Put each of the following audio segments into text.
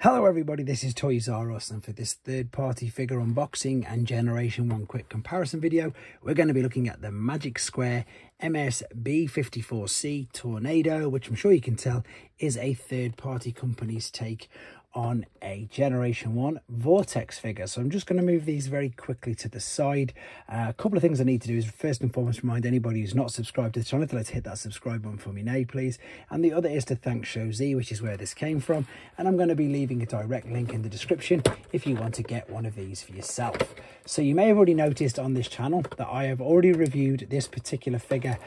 Hello everybody, this is Toysareruss, and for this third-party figure unboxing and Generation 1 quick comparison video, we're going to be looking at the Magic Square MS B54C Tornado, which I'm sure you can tell is a third-party company's take on a Generation 1 Vortex figure. So I'm just going to move these very quickly to the side. A couple of things I need to do is first and foremost remind anybody who's not subscribed to the channel to let's hit that subscribe button for me now, please. And the other is to thank Show Z, which is where this came from. And I'm going to be leaving a direct link in the description if you want to get one of these for yourself. So you may have already noticed on this channel that I have already reviewed this particular figure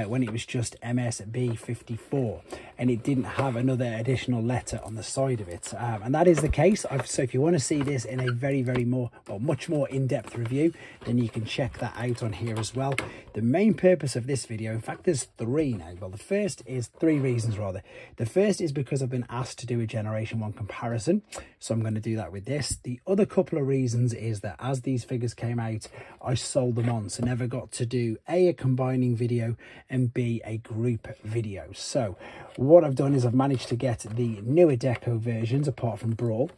when it was just MS B54 and it didn't have another additional letter on the side of it. And that is the case. So if you want to see this in a much more in-depth review, then you can check that out on here as well. The main purpose of this video, in fact, there's three now. Well, the first is three reasons rather. The first is because I've been asked to do a Generation 1 comparison, so I'm going to do that with this. The other couple of reasons is that as these figures came out, I sold them on, so never got to do a combining video and B, a group video. So what I've done is I've managed to get the newer deco versions apart from Brawl.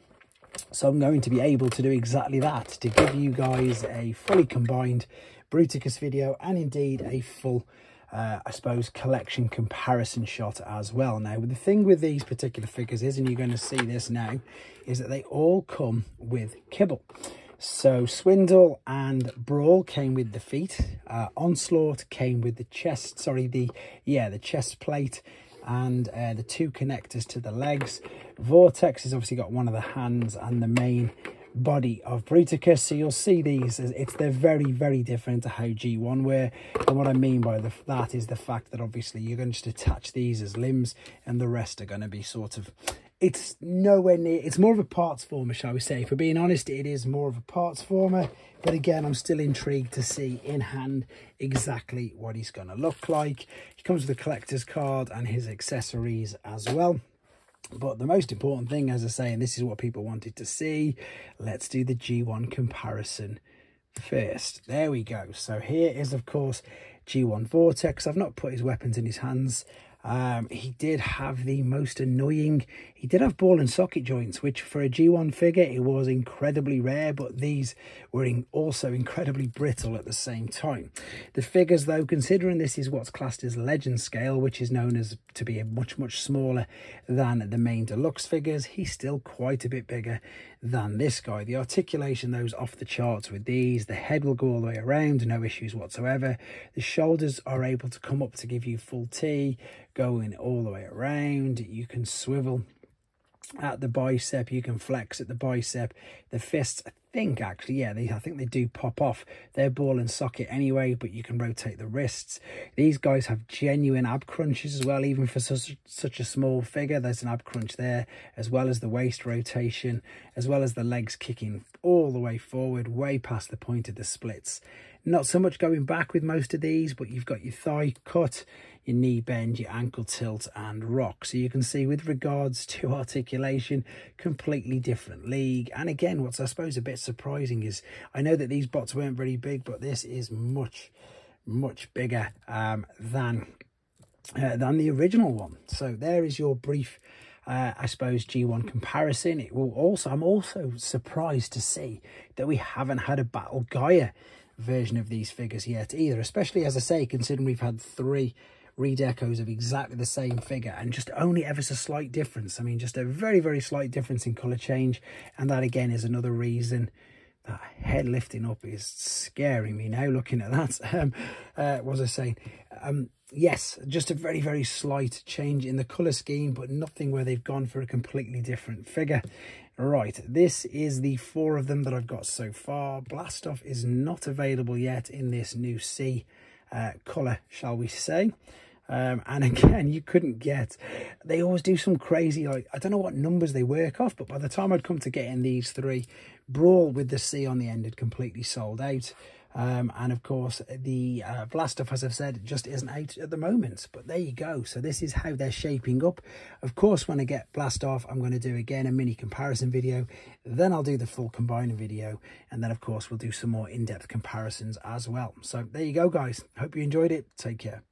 So I'm going to be able to do exactly that, to give you guys a fully combined bruticus video and indeed a full I suppose collection comparison shot as well. Now the thing with these particular figures is, and you're going to see this now, is that they all come with kibble. So Swindle and Brawl came with the feet, Onslaught came with the chest, the chest plate and the two connectors to the legs. Vortex has obviously got one of the hands and the main body of bruticus. So you'll see these, they're very, very different to how G1 were. And what I mean by that is the fact that obviously you're going to just attach these as limbs and the rest are going to be sort of, it's nowhere near, it's more of a parts former, shall we say. For being honest, it is more of a parts former, but again, I'm still intrigued to see in hand exactly what he's going to look like. He comes with a collector's card and his accessories as well. But the most important thing, as I say, and this is what people wanted to see, let's do the G1 comparison first. There we go. So here is, of course, G1 Vortex. I've not put his weapons in his hands. He did have the most annoying, he did have ball and socket joints, which for a G1 figure, it was incredibly rare, but these were also incredibly brittle at the same time. The figures though, considering this is what's classed as legend scale, which is known as to be a much smaller than the main deluxe figures, he's still quite a bit bigger than this guy. The articulation though is off the charts with these. The head will go all the way around, no issues whatsoever. The shoulders are able to come up to give you full T, going all the way around. You can swivel at the bicep, you can flex at the bicep. The fists, I think they do pop off their ball and socket anyway, but you can rotate the wrists. These guys have genuine ab crunches as well, even for such a small figure. There's an ab crunch there, as well as the waist rotation, as well as the legs kicking all the way forward, way past the point of the splits. Not so much going back with most of these, but you've got your thigh cut, your knee bend, your ankle tilt and rock. So you can see with regards to articulation, completely different league. And again, what's I suppose a bit surprising is, I know that these bots weren't very big, but this is much bigger than the original one. So there is your brief I suppose G1 comparison. I'm also surprised to see that we haven't had a Battle Gaia version of these figures yet either, especially, as I say, considering we've had three redecos of exactly the same figure and just only ever so slight difference. I mean, just a very slight difference in color change, and that again is another reason that head lifting up is scaring me now looking at that. What was I saying? Yes, just a very slight change in the color scheme, but nothing where they've gone for a completely different figure. Right, this is the four of them that I've got so far. Blastoff is not available yet in this new C color, shall we say. And again, you couldn't get, they always do some crazy, like, I don't know what numbers they work off, but by the time I'd come to getting these three, Brawl with the C on the end had completely sold out. And of course the Blastoff, as I've said, just isn't out at the moment, but there you go. So this is how they're shaping up. Of course, when I get Blastoff, I'm going to do again a mini comparison video, then I'll do the full combining video, and then of course we'll do some more in-depth comparisons as well. So there you go guys, hope you enjoyed it. Take care.